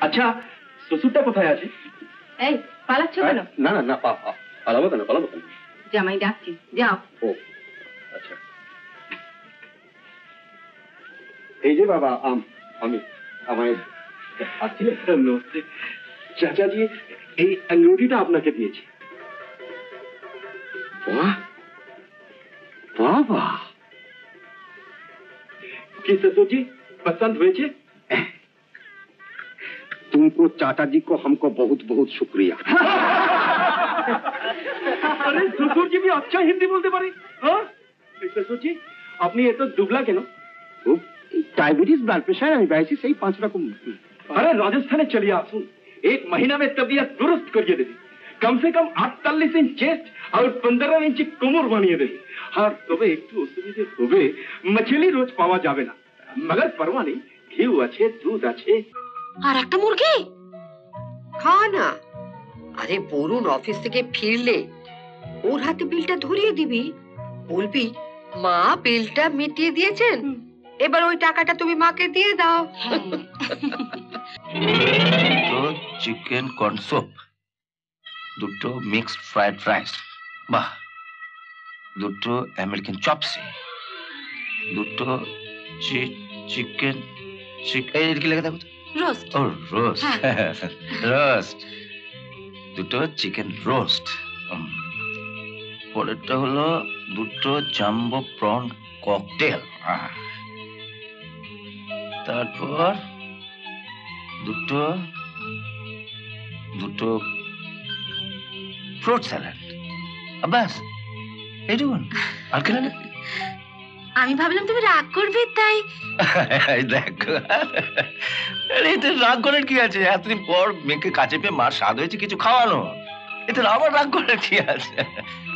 আচ্ছা শ্বশুরটা কোথায় আছে? এই পালাচ্ছ কেন? না না না পালাবো কেন জামাই ডাকছি, যাও। ও আচ্ছা, এই যে বাবা আমি আমায় চাচা জি এই अंगूठीটা আপনাকে দিয়েছি। वाह बाबा कि ससुर जी पसंद हुए? तुमको चाचा जी को हमको बहुत बहुत शुक्रिया। अरे ससुर जी भी अच्छा हिंदी बोलते पारे। हाँ ससुर जी आपने ये तो दुबला के ना डायबिटीज ब्लड प्रेशर है वैसे सही 5 रकम। अरे राजस्थान चलिए आप सुन, 1 महीना में तबीयत दुरुस्त करिए देगी। कम से कम 48 इंच चेस्ट और 15 इंच कोमर बनिए देगी। और तब एक तो असुविधे होबे मछली रोज पावा जावे ना, मगर परवा नहीं, घी अच्छे दूध अच्छे। আর একটা মুরগি খা না। আরে বরুণ অফিস থেকে ফিরলে ওর হাতে বিলটা ধরিয়ে দিবি, বলবি মা বিলটা মিটিয়ে দিয়েছেন, এবার ওই টাকাটা তুমি মাকে দিয়ে দাও। দুটো চিকেন কর্ন স্যুপ, দুটো মিক্সড ফ্রাইড রাইস, বাহ, দুটো আমেরিকান চপসি, দুটো চিকেন কি লেগে দেখো, রোস্ট। ও রোস্ট, রোস্ট, দুটো চিকেন রোস্ট। পরেরটা হলো দুটো জাম্বো প্রন ককটেল, তারপর দুটো ফ্রুট স্যালাড, ব্যাস এইটুকুন, আর কেন? আমি ভাবলাম তুমি রাগ করবে তাই। দেখো এতে রাগ করার কি আছে? এতদিন পর মেয়েকে কাছে পেয়ে মার স্বাদ হয়েছে কিছু খাওয়ানো, এতে আবার রাগ করার কি আছে?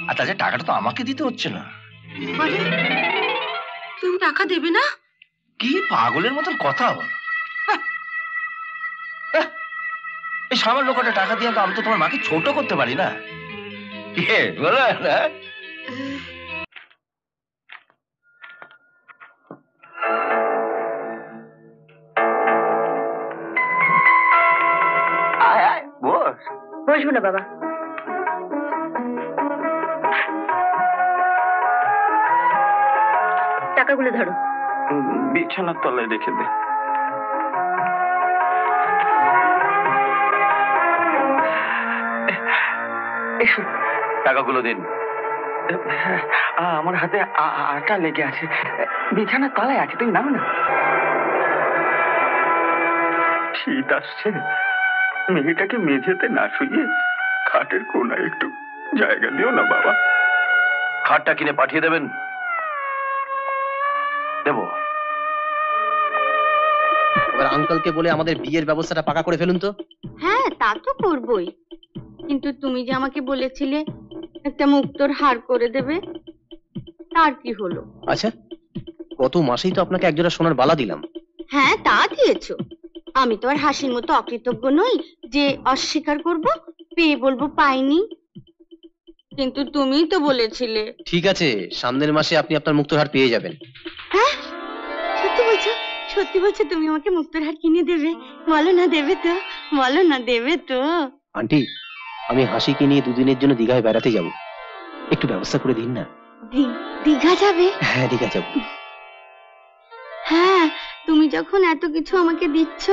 আর তাছাড়া টাকাটা তো আমাকে দিতে হচ্ছে না। তুমি টাকা দেবে না? কি পাগলের মতন কথা বল! এই সামান্য কটা টাকা দিয়ে আমি তো তোমার মাকে ছোট করতে পারি না, বলো না? বসবো না বাবা, টাকাগুলো ধরো। বিছানার তলায় রেখে দে। টাকাগুলো দিন। আমার হাতে আটা লেগে আছে, বিছানার তলায় আছে, তুই নাও না। শীত আসছে, মেয়েটাকে মেঝেতে না শুয়ে খাটের কোনায় একটু জায়গা দিও না বাবা। খাটটা কিনে পাঠিয়ে দেবেন? দেব। এবার আঙ্কেলকে বলে আমাদের বিয়ের ব্যবস্থাটা পাকা করে ফেলুন তো। হ্যাঁ তা তো করবই, কিন্তু তুমি যে আমাকে বলেছিলে একটা মুক্তোর হার করে দেবে, তার কি হলো? আচ্ছা, গত মাসেই তো আপনাকে একজোড়া সোনার বালা দিলাম। হ্যাঁ তা দিয়েছো, আমি তো আর হাসির মতো অকৃতজ্ঞ নই যে অস্বীকার করব, পেয়ে বলবো পাইনি। কিন্তু তুমিই তো বলেছিলে। ঠিক আছে, সামনের মাসে আপনি আপনার মুক্তোর হার পেয়ে যাবেন। হ্যাঁ সত্যি বলছো? সত্যি বলছো তুমি আমাকে মুক্তোর হার কিনে দেবে? বলো না দেবে তো, বলো না দেবে তো। আন্টি, আমি হাসিকে নিয়ে 2 দিনের জন্য দীঘায় বেড়াতে যাব, একটু ব্যবস্থা করে দিন না। দীঘা যাবে? হ্যাঁ দীঘা যাব। হ্যাঁ তুমি যখন এত কিছু আমাকে দিচ্ছ,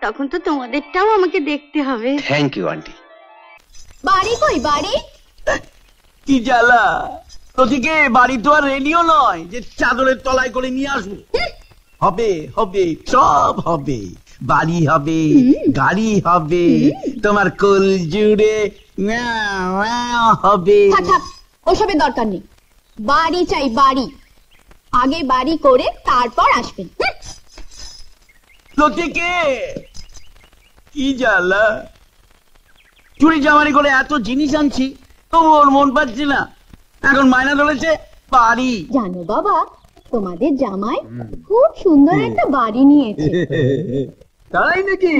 তখন তো তোমাদেরটাও আমাকে দেখতে হবে। Thank you aunty. বাড়ি কই বাড়ি? কি জ্বালা, তোদিকে বাড়ি তো আর রেডিও নয় যে চাদরের তলায় করে নিয়ে আসবো। হবে হবে, সব হবে, বাড়ি হবে, গাড়ি হবে, তোমার কোল জুড়ে হবে। ওসবের দরকার নেই, বাড়ি চাই বাড়ি, আগে বাড়ি করে তারপর আসবেন। তোদিকে কি জ্বালা, চুরি জামারি করে এত জিনিস আনছি তবু ওর মন পাচ্ছি না, এখন মায়না ধরেছে বাড়ি। জানো বাবা, তোমাদের জামাই খুব সুন্দর একটা বাড়ি নিয়েছে। তাই নাকি?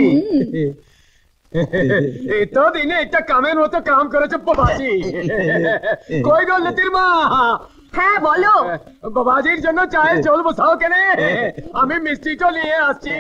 এতো দিনে একটা কামের মতো কাম করেছে বাবাজি। কই গো লতির মা? হ্যাঁ বলো। বাবাজির জন্য চায়ের জল বসাও কেনে, আমি মিষ্টিটা নিয়ে আসছি।